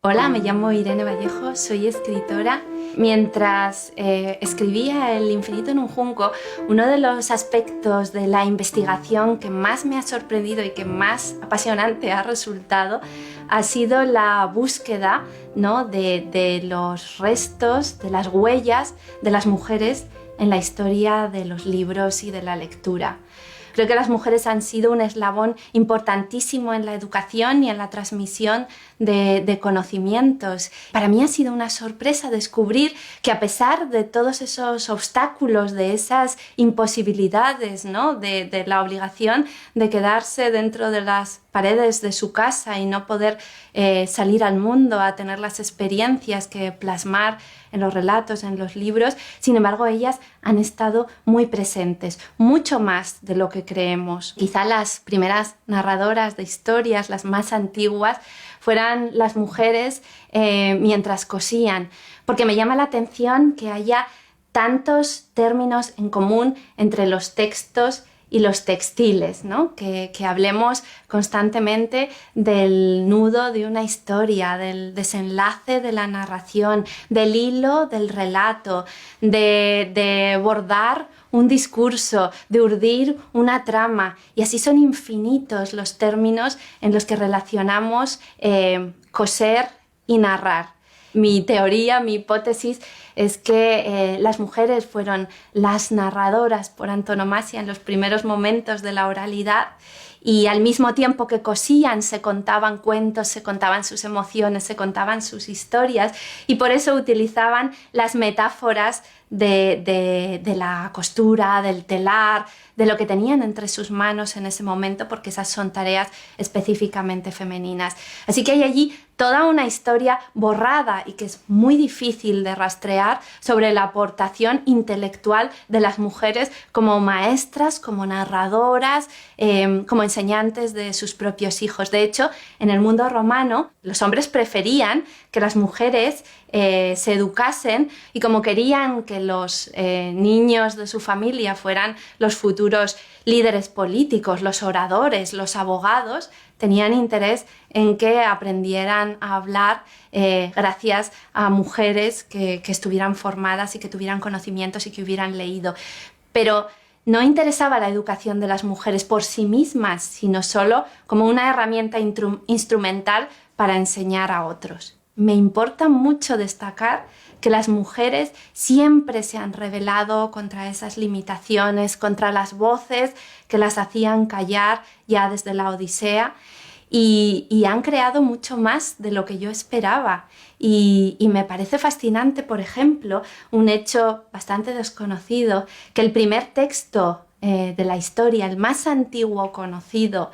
Hola, me llamo Irene Vallejo, soy escritora. Mientras escribía El infinito en un junco, uno de los aspectos de la investigación que más me ha sorprendido y que más apasionante ha resultado ha sido la búsqueda, ¿no?, de los restos, de las huellas de las mujeres en la historia de los libros y de la lectura. Creo que las mujeres han sido un eslabón importantísimo en la educación y en la transmisión de conocimientos. Para mí ha sido una sorpresa descubrir que a pesar de todos esos obstáculos, de esas imposibilidades, ¿no?, de la obligación de quedarse dentro de las paredes de su casa y no poder salir al mundo a tener las experiencias que plasmar en los relatos, en los libros, sin embargo ellas han estado muy presentes, mucho más de lo que creemos. Quizá las primeras narradoras de historias, las más antiguas, fueran las mujeres mientras cosían, porque me llama la atención que haya tantos términos en común entre los textos y los textiles, ¿no? Que hablemos constantemente del nudo de una historia, del desenlace de la narración, del hilo del relato, de bordar un discurso, de urdir una trama, y así son infinitos los términos en los que relacionamos coser y narrar. Mi teoría, mi hipótesis es que las mujeres fueron las narradoras por antonomasia en los primeros momentos de la oralidad, y al mismo tiempo que cosían se contaban cuentos, se contaban sus emociones, se contaban sus historias, y por eso utilizaban las metáforas de la costura, del telar, de lo que tenían entre sus manos en ese momento, porque esas son tareas específicamente femeninas. Así que hay allí toda una historia borrada y que es muy difícil de rastrear sobre la aportación intelectual de las mujeres como maestras, como narradoras, como enseñantes de sus propios hijos. De hecho, en el mundo romano, los hombres preferían que las mujeres se educasen, y como querían que los niños de su familia fueran los futuros líderes políticos, los oradores, los abogados, tenían interés en que aprendieran a hablar gracias a mujeres que estuvieran formadas y que tuvieran conocimientos y que hubieran leído. Pero no interesaba la educación de las mujeres por sí mismas, sino solo como una herramienta instrumental para enseñar a otros. Me importa mucho destacar que las mujeres siempre se han rebelado contra esas limitaciones, contra las voces que las hacían callar ya desde la Odisea, y han creado mucho más de lo que yo esperaba. Y me parece fascinante, por ejemplo, un hecho bastante desconocido, que el primer texto de la historia, el más antiguo conocido,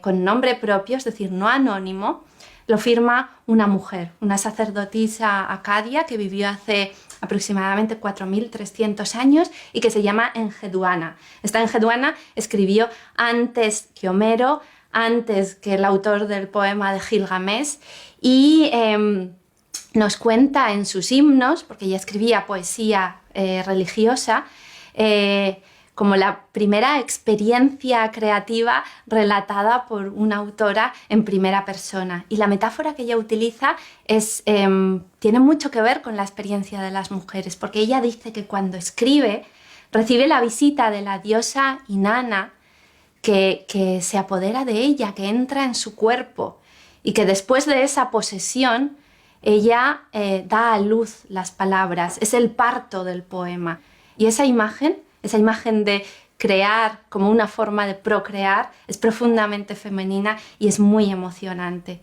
con nombre propio, es decir, no anónimo, lo firma una mujer, una sacerdotisa acadia que vivió hace aproximadamente 4.300 años y que se llama Enheduanna. Esta Enheduanna escribió antes que Homero, antes que el autor del poema de Gilgamesh, y nos cuenta en sus himnos, porque ella escribía poesía religiosa, como la primera experiencia creativa relatada por una autora en primera persona. Y la metáfora que ella utiliza tiene mucho que ver con la experiencia de las mujeres, porque ella dice que cuando escribe recibe la visita de la diosa Inanna, que se apodera de ella, que entra en su cuerpo, y que después de esa posesión ella da a luz las palabras. Es el parto del poema. Y esa imagen de crear como una forma de procrear, es profundamente femenina y es muy emocionante.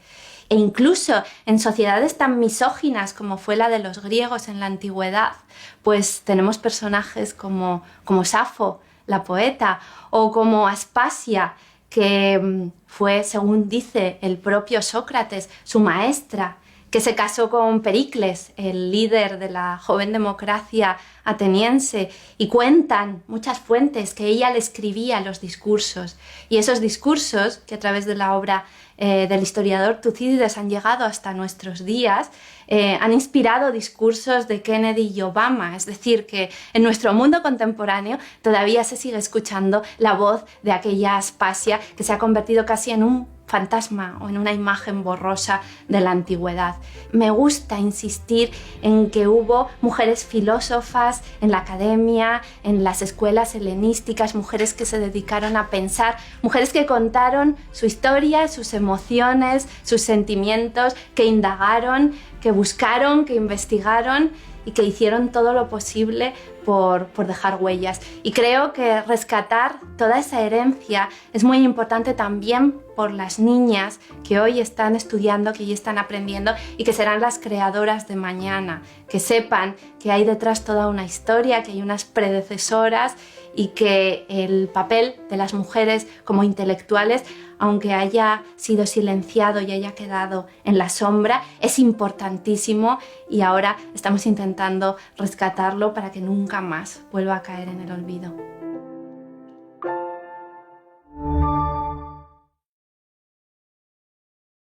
E incluso en sociedades tan misóginas como fue la de los griegos en la antigüedad, pues tenemos personajes como Safo, la poeta, o como Aspasia, que fue, según dice el propio Sócrates, su maestra, que se casó con Pericles, el líder de la joven democracia ateniense, y cuentan muchas fuentes que ella le escribía los discursos, y esos discursos, que a través de la obra del historiador Tucídides han llegado hasta nuestros días, han inspirado discursos de Kennedy y Obama. Es decir, que en nuestro mundo contemporáneo todavía se sigue escuchando la voz de aquella Aspasia que se ha convertido casi en un fantasma o en una imagen borrosa de la antigüedad. Me gusta insistir en que hubo mujeres filósofas en la academia, en las escuelas helenísticas, mujeres que se dedicaron a pensar, mujeres que contaron su historia, sus emociones, sus sentimientos, que indagaron, que buscaron, que investigaron y que hicieron todo lo posible por dejar huellas. Y creo que rescatar toda esa herencia es muy importante también por las niñas que hoy están estudiando, que hoy están aprendiendo y que serán las creadoras de mañana, que sepan que hay detrás toda una historia, que hay unas predecesoras y que el papel de las mujeres como intelectuales, aunque haya sido silenciado y haya quedado en la sombra, es importantísimo y ahora estamos intentando rescatarlo para que nunca más vuelva a caer en el olvido.